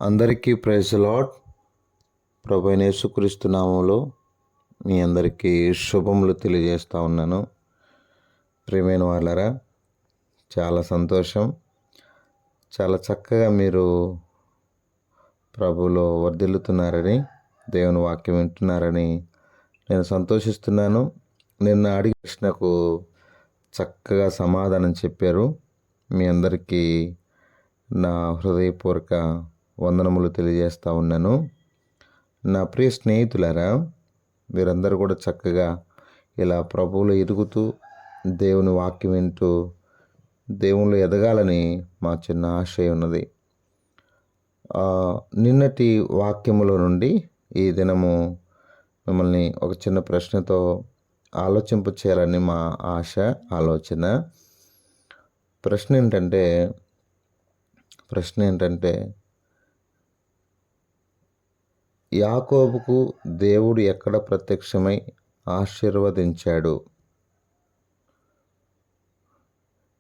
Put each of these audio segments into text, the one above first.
అందరికీ praise lord. ప్రభువైన యేసుక్రీస్తు నామములో మీ అందరికీ శుభములు తెలియజేస్తూ ఉన్నాను. ప్రియమైన వాళ్ళరా, చాలా సంతోషం. చాలా చక్కగా మీరు ప్రభువులో వర్ధిల్లుతున్నారని, దేవుని వాక్యం వింటున్నారని నేను సంతోషిస్తున్నాను. నిన్న అడిగిన ప్రశ్నకు చక్కగా సమాధానం చెప్పారు. మీ అందరికీ నా హృదయపూర్వక వందనములు తెలియజేస్తూ ఉన్నాను. నా ప్రియ స్నేహితులారా, మీరందరూ కూడా చక్కగా ఇలా ప్రభువులో ఎదుగుతూ దేవుని వాక్యం వింటూ దేవుళ్ళు ఎదగాలని మా చిన్న ఆశయం ఉన్నది. నిన్నటి వాక్యములో నుండి ఈ దినము మిమ్మల్ని ఒక చిన్న ప్రశ్నతో ఆలోచింప చేయాలని మా ఆలోచన. ప్రశ్న ఏంటంటే యాకోబుకు దేవుడు ఎక్కడ ప్రత్యక్షమై ఆశీర్వదించాడు?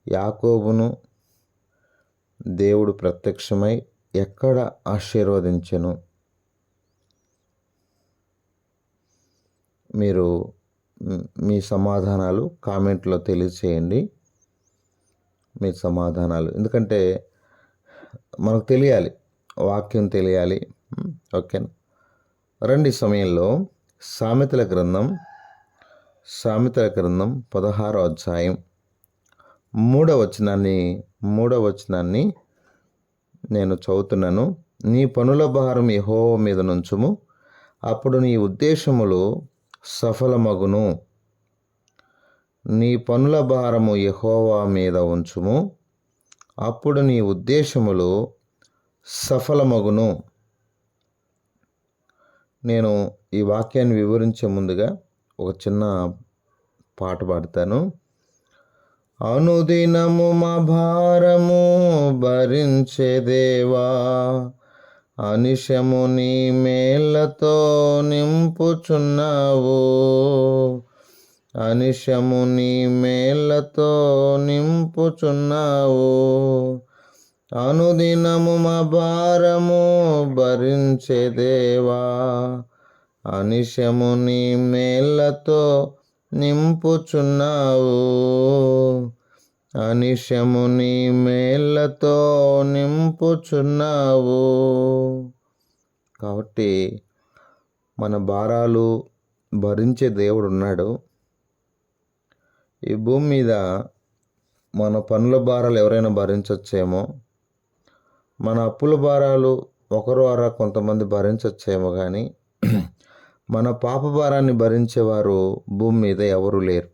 యాకోబును దేవుడు ప్రత్యక్షమై ఎక్కడ ఆశీర్వదించెను? మీరు మీ సమాధానాలు కామెంట్లో తెలియచేయండి. మీ సమాధానాలు, ఎందుకంటే మనకు తెలియాలి, వాక్యం తెలియాలి. ఓకేనా? రండి సమయంలో సామెతల గ్రంథం 16వ అధ్యాయం 3వ వచనాన్ని నేను చదువుతున్నాను. నీ పనుల భారం యెహోవా మీద నుంచుము, అప్పుడు నీ ఉద్దేశములు సఫలమగును. నీ పనుల భారము యెహోవా మీద ఉంచుము, అప్పుడు నీ ఉద్దేశములు సఫలమగును. నేను ఈ వాక్యాన్ని వివరించే ముందుగా ఒక చిన్న పాట పాడతాను. అనుదినము మా భారము భరించే దేవా, అనిశము నీ మేళ్లతో నింపుచున్నావు. అనిశము నీ మేళ్లతో నింపుచున్నావు. అనుదినము మా భారము భరించే దేవా, అనిశము నీ మేళ్లతో నింపుచున్నావు. అనిశము నీ మేళ్లతో నింపుచున్నావు. కాబట్టి మన భారాలు భరించే దేవుడు ఉన్నాడు. ఈ భూమి మీద మన పనుల భారాలు ఎవరైనా భరించవచ్చేమో, మన అప్పుల భారాలు ఒకరు అరా కొంతమంది భరించవచ్చేమో, కానీ మన పాప భారాన్ని భరించేవారు భూమి మీద ఎవరు లేరు.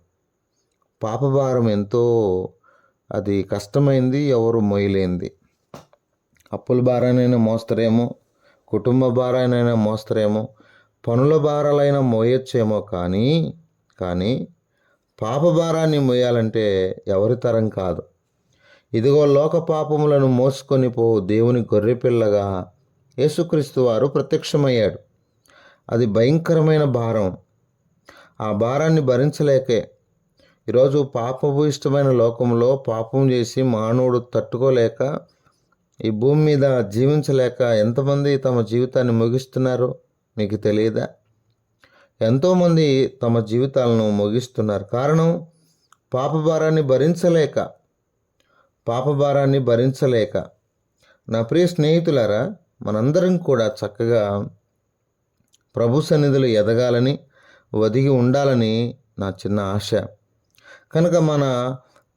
పాప భారం ఎంతో అది కష్టమైంది, ఎవరు మోయలేంది. అప్పుల భారానైనా మోస్తారేమో, కుటుంబ భారానైనా మోస్తారేమో, పనుల భారాలైనా మోయొచ్చేమో, కానీ పాప భారాన్ని మోయాలంటే ఎవరి తరం కాదు. ఇదిగో లోక పాపములను మోసుకొని పోవు దేవుని గొర్రెపిల్లగా యేసుక్రీస్తు వారు ప్రత్యక్షమయ్యాడు. అది భయంకరమైన భారం. ఆ భారాన్ని భరించలేకే ఈరోజు పాపభూయిష్టమైన లోకంలో పాపం చేసి మానవుడు తట్టుకోలేక ఈ భూమి మీద జీవించలేక ఎంతమంది తమ జీవితాన్ని ముగిస్తున్నారో మీకు తెలియదా? ఎంతోమంది తమ జీవితాలను ముగిస్తున్నారు. కారణం పాప భారాన్ని భరించలేక. నా ప్రియ స్నేహితులారా, మనందరం కూడా చక్కగా ప్రభు సన్నిధిలో ఎదగాలని, ఒదిగి ఉండాలని నా చిన్న ఆశ. కనుక మన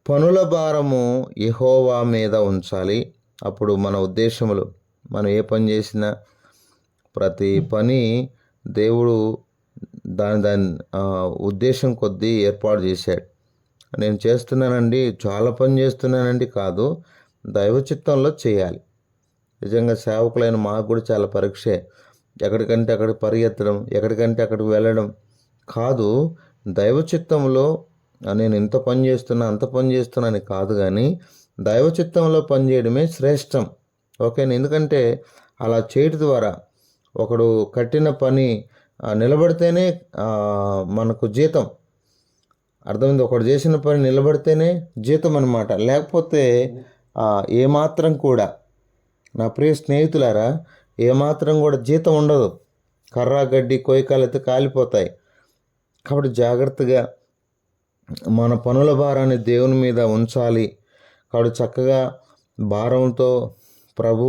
పనుల భారము యెహోవా మీద ఉంచాలి. అప్పుడు మన ఉద్దేశములు, మనం ఏ పని చేసినా ప్రతి పని దేవుడు దాని ఉద్దేశం కొద్దీ ఏర్పాటు చేశాడు. నేను చేస్తున్నానండి, చాలా పని చేస్తున్నానండి కాదు, దైవ చిత్తంలో చేయాలి. నిజంగా సేవకులైన మాకు కూడా చాలా పరీక్షే. ఎక్కడికంటే అక్కడికి పరిగెత్తడం, ఎక్కడికంటే అక్కడికి వెళ్ళడం కాదు. దైవ చిత్తంలో నేను ఇంత పని చేస్తున్నా, అంత పని చేస్తున్నాను కాదు, కానీ దైవ చిత్తంలో పనిచేయడమే శ్రేష్టం. ఓకేనా? ఎందుకంటే అలా చేయడం ద్వారా ఒకడు కట్టిన పని నిలబడితేనే మనకు జీతం. అర్థమైంది? ఒకడు చేసిన పని నిలబడితేనే జీతం అన్నమాట. లేకపోతే ఏమాత్రం కూడా నా ప్రియ స్నేహితులారా, ఏమాత్రం కూడా జీతం ఉండదు. కర్ర గడ్డి కోయికాలైతే కాలిపోతాయి. కాబట్టి జాగ్రత్తగా మన పనుల భారాన్ని దేవుని మీద ఉంచాలి. కాబట్టి చక్కగా భారంతో ప్రభు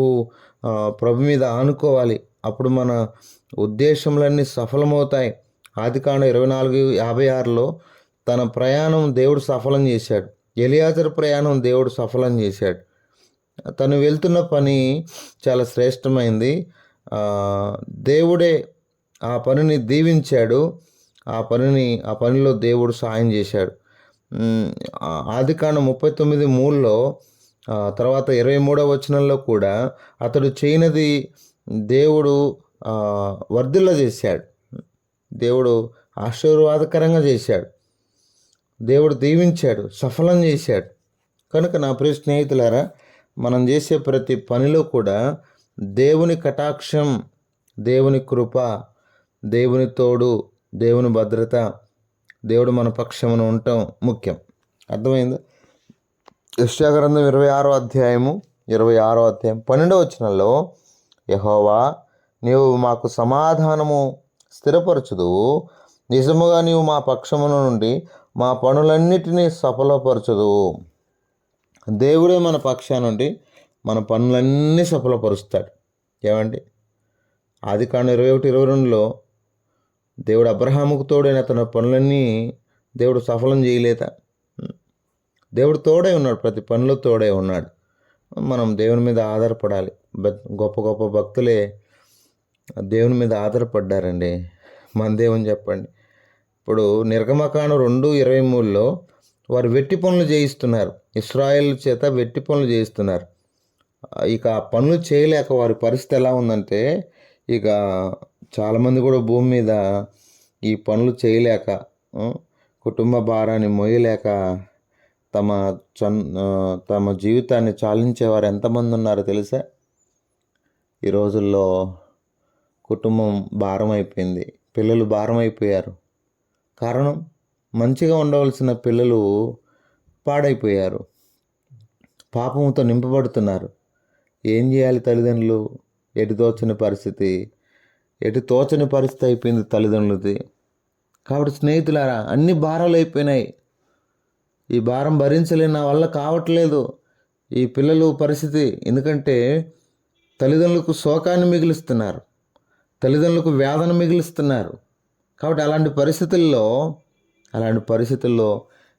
ప్రభు మీద ఆనుకోవాలి. అప్పుడు మన ఉద్దేశములన్నీ సఫలమవుతాయి. ఆదికాండం 24:56లో తన ప్రయాణం దేవుడు సఫలం చేశాడు. ఎలియాజరు ప్రయాణం దేవుడు సఫలం చేశాడు. తను వెళ్తున్న పని చాలా శ్రేష్టమైంది. దేవుడే ఆ పనిని దీవించాడు. ఆ పనిలో దేవుడు సాయం చేశాడు. ఆదికాండం 39:3లో తర్వాత 23వ వచనంలో కూడా అతడు చేయనిది దేవుడు వర్ధిల్ల చేశాడు. దేవుడు ఆశీర్వాదకరంగా చేశాడు. దేవుడు దీవించాడు, సఫలం చేశాడు. కనుక నా ప్రియ స్నేహితులారా, మనం చేసే ప్రతి పనిలో కూడా దేవుని కటాక్షం, దేవుని కృప, దేవుని తోడు, దేవుని భద్రత, దేవుడు మన పక్షమున ఉండటం ముఖ్యం. అర్థమైందా? యెషయా గ్రంథం 26వ అధ్యాయం 12వ వచనంలో, యెహోవా, నీవు మాకు సమాధానము స్థిరపరచుదువు, నిజముగా నీవు మా పక్షమున నుండి మా పనులన్నిటినీ సఫలపరచుదువు. దేవుడే మన పక్షాన నుండి మన పనులన్నీ సఫలపరుస్తాడు. ఏమండి? ఆదికాండం 21:22లో దేవుడు అబ్రహాముకు తోడైన తన పనులన్నీ దేవుడు సఫలం చేయలేదా? దేవుడు తోడై ఉన్నాడు, ప్రతి పనిలో తోడై ఉన్నాడు. మనం దేవుని మీద ఆధారపడాలి. గొప్ప గొప్ప భక్తులే దేవుని మీద ఆధారపడ్డారండి. మన దేవుని చెప్పండి. ఇప్పుడు నిర్గమకాండం 2:23లో వారు వెట్టి పనులు చేయిస్తున్నారు. ఇశ్రాయేల్ చేత వెట్టి పనులు చేయిస్తున్నారు. ఇక ఆ పనులు చేయలేక వారి పరిస్థితి ఎలా ఉందంటే, ఇక చాలామంది కూడా భూమి మీద ఈ పనులు చేయలేక, కుటుంబ భారాన్ని మోయలేక తమ జీవితాన్ని చాలించేవారు ఎంతమంది ఉన్నారో తెలుసా? ఈ రోజుల్లో కుటుంబం భారం అయిపోయింది, పిల్లలు భారం అయిపోయారు. కారణం, మంచిగా ఉండవలసిన పిల్లలు పాడైపోయారు, పాపంతో నింపబడుతున్నారు. ఏం చేయాలి తల్లిదండ్రులు? ఎటు తోచని పరిస్థితి అయిపోయింది తల్లిదండ్రులది. కాబట్టి స్నేహితులారా, అన్ని భారాలు అయిపోయినాయి. ఈ భారం భరించలేని నా వల్ల కావట్లేదు ఈ పిల్లలు పరిస్థితి. ఎందుకంటే తల్లిదండ్రులకు శోకాన్ని మిగిలిస్తున్నారు, తల్లిదండ్రులకు వేదన మిగిలిస్తున్నారు. కాబట్టి అలాంటి పరిస్థితుల్లో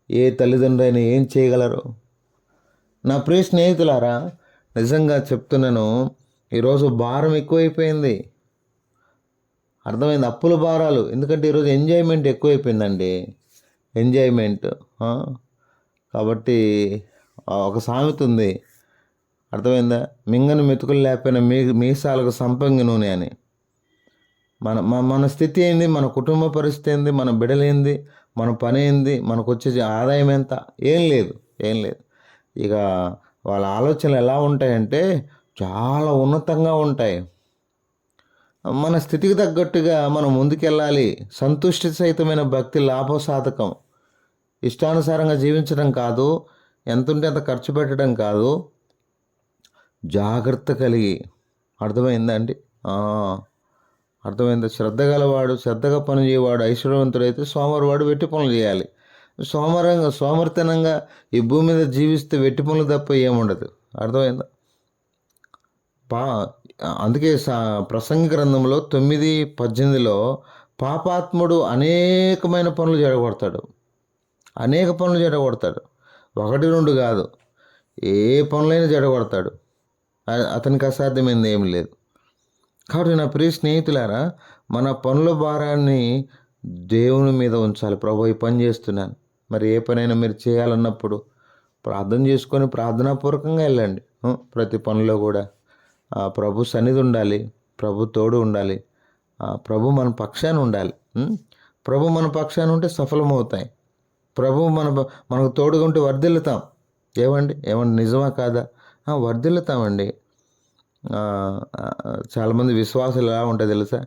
ఏ తల్లిదండ్రులు అయినా ఏం చేయగలరు? నా ప్రియ స్నేహితులారా, నిజంగా చెప్తున్నాను, ఈరోజు భారం ఎక్కువైపోయింది. అర్థమైంది? అప్పుల భారాలు. ఎందుకంటే ఈరోజు ఎంజాయ్మెంట్ ఎక్కువైపోయిందండి, ఎంజాయ్మెంట్. కాబట్టి ఒక సామెత ఉంది, అర్థమైందా? మింగని మెతుకులు లేకపోయినా మీసాలకు సంపంగి నూనె అని. మన స్థితి ఏంది? మన కుటుంబ పరిస్థితి ఏంది? మన బిడ్డలేంది? మన పని ఏంది? మనకు వచ్చే ఆదాయం ఎంత? ఏం లేదు. ఇక వాళ్ళ ఆలోచనలు ఎలా ఉంటాయంటే చాలా ఉన్నతంగా ఉంటాయి. మన స్థితికి తగ్గట్టుగా మనం ముందుకెళ్ళాలి. సంతుష్టి సహితమైన భక్తి లాభసాధకం. ఇష్టానుసారంగా జీవించడం కాదు, ఎంత ఉంటే అంత ఖర్చు పెట్టడం కాదు, జాగ్రత్త కలిగి. అర్థమైందండి? అర్థమైందా? శ్రద్ధ గలవాడు, శ్రద్ధగా పని చేయవాడు ఐశ్వర్యవంతుడైతే సోమరివాడు వెట్టి పనులు చేయాలి. సోమరితనంగా ఈ భూమి మీద జీవిస్తే వెట్టి పనులు తప్ప ఏముండదు. అర్థమైందా? అందుకే ప్రసంగి గ్రంథంలో 9:18లో పాపాత్ముడు అనేకమైన పనులు జడగొడతాడు. ఒకటి రెండు కాదు, ఏ పనులైనా జడగొడతాడు. అతనికి అసాధ్యమైంది ఏమి లేదు. కాబట్టి నా ప్రియ స్నేహితులారా, మన పనుల భారాన్ని దేవుని మీద ఉంచాలి. ప్రభు, ఈ పని చేస్తున్నాను, మరి ఏ పనైనా మీరు చేయాలన్నప్పుడు ప్రార్థన చేసుకొని ప్రార్థనాపూర్వకంగా వెళ్ళండి. ప్రతి పనిలో కూడా ప్రభు సన్నిధి ఉండాలి, ప్రభు తోడు ఉండాలి, ప్రభు మన పక్షాన ఉండాలి. ప్రభు మన పక్షాన ఉంటే సఫలమవుతాయి. ప్రభు మనకు తోడుగా ఉంటే వర్ధిల్లుతాం. ఏమండి నిజమా కాదా? వర్ధిల్లుతామండి. చాలామంది విశ్వాసాలు ఎలా ఉంటాయి తెలుసా?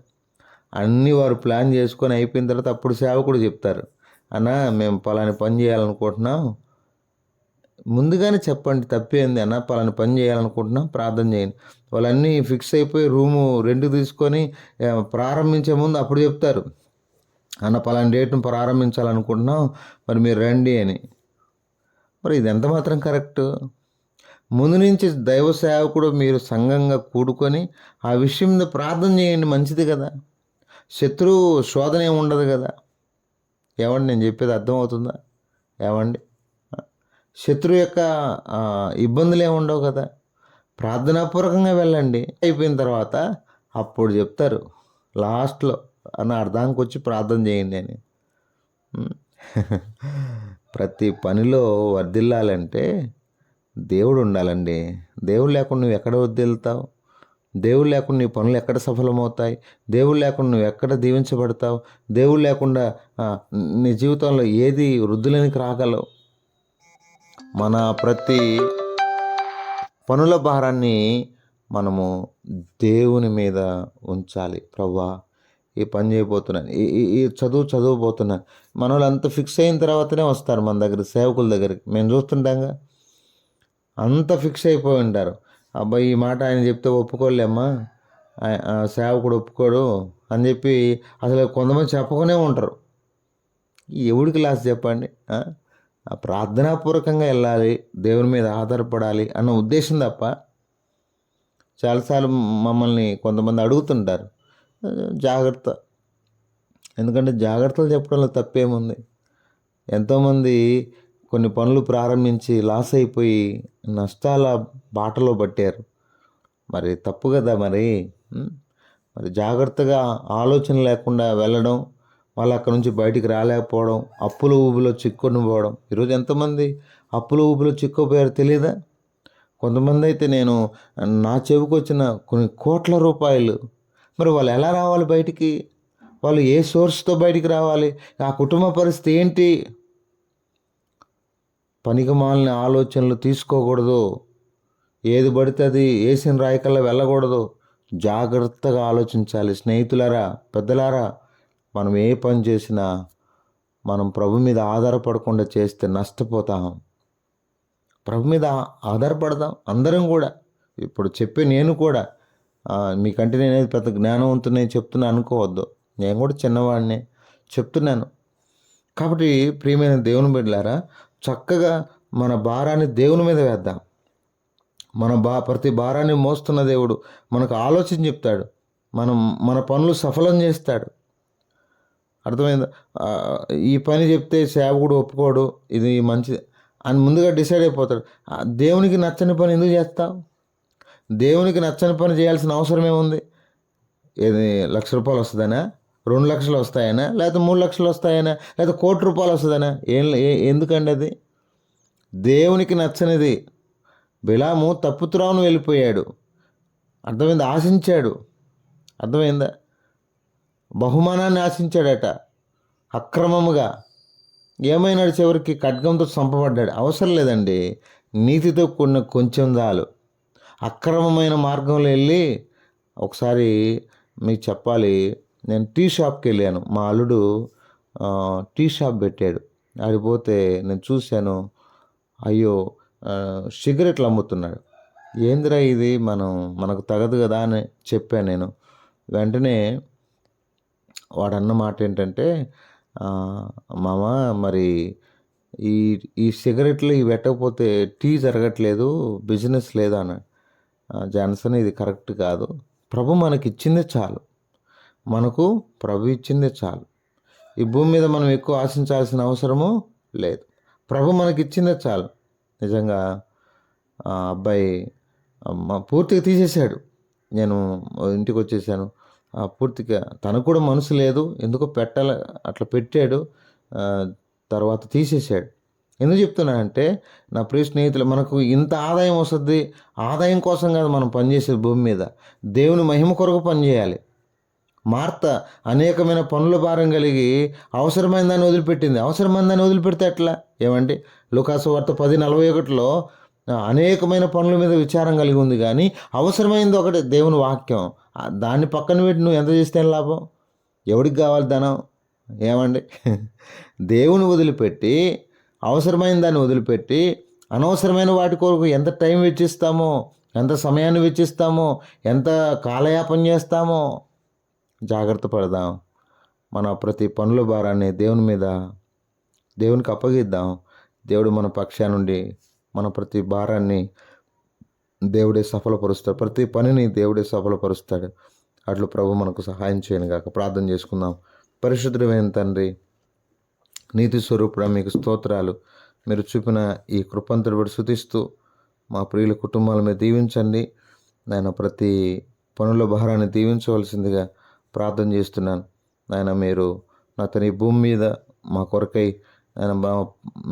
అన్నీ వారు ప్లాన్ చేసుకొని అయిపోయిన తర్వాత అప్పుడు సేవకుడు చెప్తారు, అన్నా మేము పలాని పని చేయాలనుకుంటున్నాం, ముందుగానే చెప్పండి, తప్పేంది అన్న, పలానా పని చేయాలనుకుంటున్నాం, ప్రార్థన చేయండి. వాళ్ళన్నీ ఫిక్స్ అయిపోయి రూము రెంట్‌కి తీసుకొని ప్రారంభించే ముందు అప్పుడు చెప్తారు, అన్న పలానా డేట్‌ను ప్రారంభించాలనుకుంటున్నాం, మరి మీరు రండి అని. మరి ఇది ఎంత మాత్రం కరెక్టు? ముందు నుంచి దైవ సేవకుడు మీరు సంఘంగా కూడుకొని ఆ విషయం మీద ప్రార్థన చేయండి, మంచిది కదా. శత్రువు శోధన ఏమి ఉండదు కదా. ఏమండి, నేను చెప్పేది అర్థమవుతుందా? ఏమండి, శత్రువు యొక్క ఇబ్బందులు ఏమి ఉండవు కదా. ప్రార్థనాపూర్వకంగా వెళ్ళండి. అయిపోయిన తర్వాత అప్పుడు చెప్తారు లాస్ట్లో, అన్న అర్థానికి వచ్చి ప్రార్థన చేయండి అని. ప్రతి పనిలో వర్ధిల్లాలంటే దేవుడు ఉండాలండి. దేవుడు లేకుండా నువ్వు ఎక్కడ వర్ధిల్లుతావు? దేవుడు లేకుండా నీ పనులు ఎక్కడ సఫలమవుతాయి? దేవుడు లేకుండా నువ్వు ఎక్కడ దీవించబడతావు? దేవుడు లేకుండా నీ జీవితంలో ఏది వృద్ధులనికి రాగలవు? మన ప్రతి పనుల భారాన్ని మనము దేవుని మీద ఉంచాలి. ప్రభువా, ఈ పని చేయబోతున్నాను, ఈ చదవబోతున్నాను. మన వాళ్ళు అంత ఫిక్స్ అయిన తర్వాతనే వస్తారు మన దగ్గర, సేవకుల దగ్గరికి. మేము చూస్తుంటాంగా, అంత ఫిక్స్ అయిపోయి ఉంటారు. అబ్బాయి ఈ మాట ఆయన చెప్తే ఒప్పుకోలేమ్మా, సేవకుడు ఒప్పుకోడు అని చెప్పి అసలు కొంతమంది చెప్పకునే ఉంటారు. ఎవడికి లాస్ చెప్పండి? ప్రార్థనాపూర్వకంగా వెళ్ళాలి, దేవుని మీద ఆధారపడాలి అన్న ఉద్దేశం తప్ప. చాలాసార్లు మమ్మల్ని కొంతమంది అడుగుతుంటారు, జాగ్రత్త. ఎందుకంటే జాగ్రత్తలు చెప్పడంలో తప్పేముంది? ఎంతోమంది కొన్ని పనులు ప్రారంభించి లాస్ అయిపోయి నష్టాల బాటలో పట్టారు. మరి తప్పు కదా మరి. మరి జాగ్రత్తగా ఆలోచన లేకుండా వెళ్ళడం, వాళ్ళు అక్కడ నుంచి బయటికి రాలేకపోవడం, అప్పుల ఊబిలో చిక్కుని పోవడం. ఈరోజు ఎంతమంది అప్పుల ఊబిలో చిక్కుపోయారు తెలియదా? కొంతమంది అయితే నా చెవికి వచ్చిన కొన్ని కోట్ల రూపాయలు. మరి వాళ్ళు ఎలా రావాలి బయటికి? వాళ్ళు ఏ సోర్స్తో బయటికి రావాలి? ఆ కుటుంబ పరిస్థితి ఏంటి? పనికిమాలిన ఆలోచనలు తీసుకోకూడదు. ఏది పడితే అది వేసిన రాయికల్లా వెళ్ళకూడదు. జాగ్రత్తగా ఆలోచించాలి. స్నేహితులారా, పెద్దలారా, మనం ఏ పని చేసినా మనం ప్రభు మీద ఆధారపడకుండా చేస్తే నష్టపోతాం. ప్రభు మీద ఆధారపడదాం అందరం కూడా. ఇప్పుడు చెప్పే నేను కూడా మీకంటే నేనేది పెద్ద జ్ఞానవంతుని చెప్తున్నా అనుకోవద్దు. నేను కూడా చిన్నవాడినే చెప్తున్నాను. కాబట్టి ప్రియమైన దేవుని బిడ్డలారా, చక్కగా మన భారాన్ని దేవుని మీద వేద్దాం. ప్రతి భారాన్ని మోస్తున్న దేవుడు మనకు ఆలోచన చెప్తాడు. మన పనులు సఫలం చేస్తాడు. అర్థమైందా? ఈ పని చెప్తే సేవకుడు ఒప్పుకోడు, ఇది మంచిది అని ముందుగా డిసైడ్ అయిపోతాడు. దేవునికి నచ్చని పని ఎందుకు చేస్తావు? దేవునికి నచ్చని పని చేయాల్సిన అవసరం ఏముంది? ఏది ₹1,00,000 వస్తుందనా, 2 లక్షలు వస్తాయనా, లేకపోతే 3 లక్షలు వస్తాయనా, లేకపోతే ₹1,00,00,000 వస్తుందనా? ఎందుకండి అది? దేవునికి నచ్చనిది. బిలాము తప్పుత్రోవను వెళ్ళిపోయాడు. అర్థమైందా? ఆశించాడు. అర్థమైందా? బహుమానాన్ని ఆశించాడట అక్రమముగా. ఏమైనాడు? చివరికి ఖడ్గంతో చంపబడ్డాడు. అవసరం లేదండి, నీతితో కూడిన కొంచెం చాలు. అక్రమమైన మార్గంలో వెళ్ళి, ఒకసారి మీకు చెప్పాలి, నేను టీ షాప్కి వెళ్ళాను. మా అల్లుడు టీ షాప్ పెట్టాడు. ఆడిపోతే నేను చూశాను, అయ్యో సిగరెట్లు అమ్ముతున్నాడు. ఏందిరా ఇది, మనకు తగదు కదా అని చెప్పాను నేను. వెంటనే వాడన్న మాట ఏంటంటే, మామ మరి ఈ సిగరెట్లు ఇవి పెట్టకపోతే టీ జరగట్లేదు, బిజినెస్ లేదు అన్నాడు. జాన్సన్, ఇది కరెక్ట్ కాదు. ప్రభు మనకిచ్చిందే చాలు. ప్రభు ఇచ్చిందే చాలు. ఈ భూమి మీద మనం ఎక్కువ ఆశించాల్సిన అవసరము లేదు. ప్రభు మనకిచ్చిందే చాలు. నిజంగా అబ్బాయి పూర్తిగా తీసేశాడు. నేను ఇంటికి వచ్చేసాను. పూర్తిగా తనకు కూడా మనసు లేదు, ఎందుకో పెట్టాలి అట్లా పెట్టాడు, తర్వాత తీసేశాడు. ఎందుకు చెప్తున్నానంటే, నా ప్రియ స్నేహితులు, మనకు ఇంత ఆదాయం వస్తుంది, ఆదాయం కోసం కాదు మనం పనిచేసేది భూమి మీద, దేవుని మహిమ కొరకు పనిచేయాలి. మార్త అనేకమైన పనుల భారం కలిగి అవసరమైన దాన్ని వదిలిపెట్టింది. అవసరమైన దాన్ని వదిలిపెడితే ఎట్లా? ఏమండి, లూకాసు వార్త 10:41లో అనేకమైన పనుల మీద విచారం కలిగి ఉంది, కానీ అవసరమైంది ఒకటి, దేవుని వాక్యం. దాన్ని పక్కన పెట్టి నువ్వు ఎంత చేస్తే లాభం? ఎవడికి కావాలి ధనం? ఏమండి, దేవుని వదిలిపెట్టి, అవసరమైన దాన్ని వదిలిపెట్టి అనవసరమైన వాటి కొరకు ఎంత టైం వెచ్చిస్తామో, ఎంత సమయాన్ని వెచ్చిస్తామో, ఎంత కాలయాపన చేస్తామో జాగ్రత్త పడదాం. మన ప్రతి పనుల భారాన్ని దేవునికి అప్పగిద్దాం. దేవుడు మన పక్షానుండి మన ప్రతి భారాన్ని దేవుడే సఫలపరుస్తాడు. ప్రతి పనిని దేవుడే సఫలపరుస్తాడు. అట్లు ప్రభు మనకు సహాయం చేయను గాక. ప్రార్థన చేసుకుందాం. పరిశుద్ధుడైన తండ్రి, నీతి స్వరూపుడా, మీకు స్తోత్రాలు. మీరు చూపిన ఈ కృపంతటి బట్టి స్తుతిస్తూ మా ప్రియుల కుటుంబాల మీద దీవించండి. నాయన ప్రతి పనుల భారాన్ని దీవించవలసిందిగా ప్రార్థన చేస్తున్నాను. నాయన మీరు ఈ భూమి మీద మా కొరకై ఆయన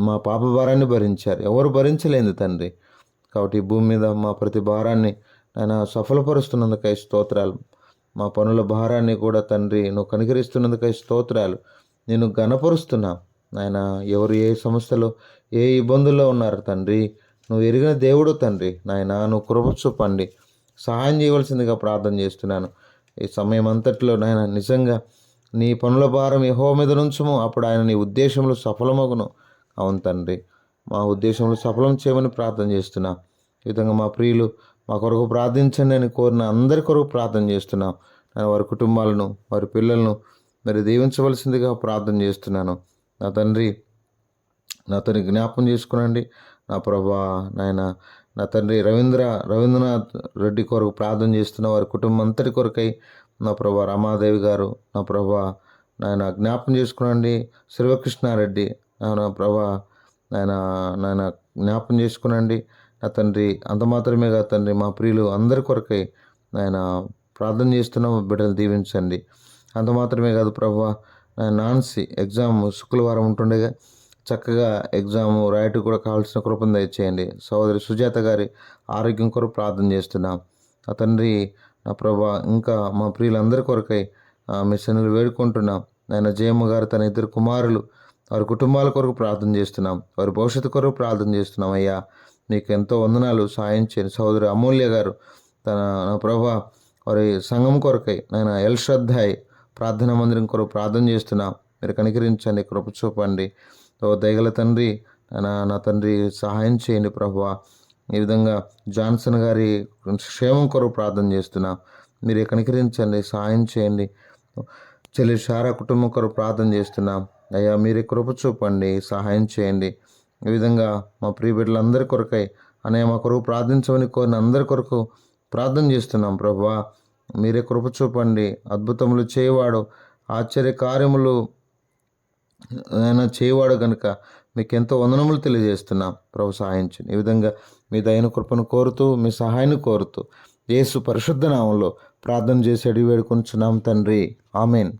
మా పాప భారాన్ని భరించారు. ఎవరు భరించలేదు తండ్రి. కాబట్టి ఈ భూమి మీద మా ప్రతి భారాన్ని ఆయన సఫలపరుస్తున్నందుకై స్తోత్రాలు. మా పనుల భారాన్ని కూడా తండ్రి నువ్వు కనికరిస్తున్నందుకై స్తోత్రాలు. నేను ఘనపరుస్తున్నా నాయన. ఎవరు ఏ సమస్యలో ఏ ఇబ్బందుల్లో ఉన్నారు తండ్రి, నువ్వు ఎరిగిన దేవుడు తండ్రి. నాయన నువ్వు కృప చూపండి, సహాయం చేయవలసిందిగా ప్రార్థన చేస్తున్నాను. ఈ సమయం అంతట్లో నాయన నిజంగా నీ పనుల భారం యెహోవా మీద నుంచుము, అప్పుడు ఆయన నీ ఉద్దేశంలో సఫలమగును. అవును తండ్రి, మా ఉద్దేశంలో సఫలం చేయమని ప్రార్థన చేస్తున్నా. ఈ విధంగా మా ప్రియులు మా కొరకు ప్రార్థించండి అని కోరిన అందరి కొరకు ప్రార్థన చేస్తున్నాం. నేను వారి కుటుంబాలను, వారి పిల్లలను మరి దీవించవలసిందిగా ప్రార్థన చేస్తున్నాను. నా తండ్రి, నా తండ్రి జ్ఞాపకం చేసుకునండి. నా ప్రభా నాయన, నా తండ్రి రవీంద్రనాథ్ రెడ్డి కొరకు ప్రార్థన చేస్తున్న వారి కుటుంబం అంతటి కొరకై నా ప్రభా రమాదేవి గారు, నా ప్రభా నాయన జ్ఞాపకం చేసుకునండి. శివకృష్ణారెడ్డి నా ప్రభా నాయన జ్ఞాపకం చేసుకునండి. నా తండ్రి అంత మాత్రమే కాదు తండ్రి, మా ప్రియులు అందరి కొరకై నాయన ప్రార్థన చేస్తున్న బిడ్డలు దీవించండి. అంత మాత్రమే కాదు ప్రభా, నాన్సీ ఎగ్జామ్ శుక్రవారం ఉంటుండగా చక్కగా ఎగ్జామ్ రాయటం కూడా కావాల్సిన కృపను దయచేయండి. సోదరి సుజాత గారి ఆరోగ్యం కొరకు ప్రార్థన చేస్తున్నాం. నా తండ్రి, నా ప్రభా ఇంకా మా ప్రియులందరి కొరకై మీ సన్నిధిలో వేడుకుంటున్నాం. నాయన జయమ్మ గారు తన 2 కుమారులు వారి కుటుంబాల కొరకు ప్రార్థన చేస్తున్నాం. వారి భవిష్యత్తు కొరకు ప్రార్థన చేస్తున్నాం. అయ్యా మీకు ఎంతో వందనాలు, సాయం చేయండి. సోదరి అమూల్య గారు నా ప్రభా వారి సంఘం కొరకై నాయన ఎల్షద్దాయ్ ప్రార్థనా మందిరం కొరకు ప్రార్థన చేస్తున్నాం. మీరు కనికరించండి, కృప చూపండి. దయగల తండ్రి, నా తండ్రి సహాయం చేయండి ప్రభువా. ఈ విధంగా జాన్సన్ గారి క్షేమం కొరకు ప్రార్థన చేస్తున్నా. మీరు కనికరించండి, సహాయం చేయండి. చెల్లి షారా కుటుంబం కొరకు ప్రార్థన చేస్తున్నాం. అయ్యా మీరే కృప చూపండి, సహాయం చేయండి. ఈ విధంగా మా ప్రియ బిడ్డలందరి కొరకై మా కొరకు ప్రార్థించమని కోరిన అందరి కొరకు ప్రార్థన చేస్తున్నాం ప్రభువా. మీరే కృప చూపండి. అద్భుతములు చేయవాడు, ఆశ్చర్య కార్యములు చేయవాడు కనుక మీకు ఎంతో వందనములు తెలియజేస్తున్నాం ప్రభు. సహాయించండి. ఈ విధంగా మీ దయను కృపను కోరుతూ, మీ సహాయాన్ని కోరుతూ యేసు పరిశుద్ధ నామంలో ప్రార్థన చేసి అడిగి వేడుకొంచున్నాం తండ్రి. ఆమెన్.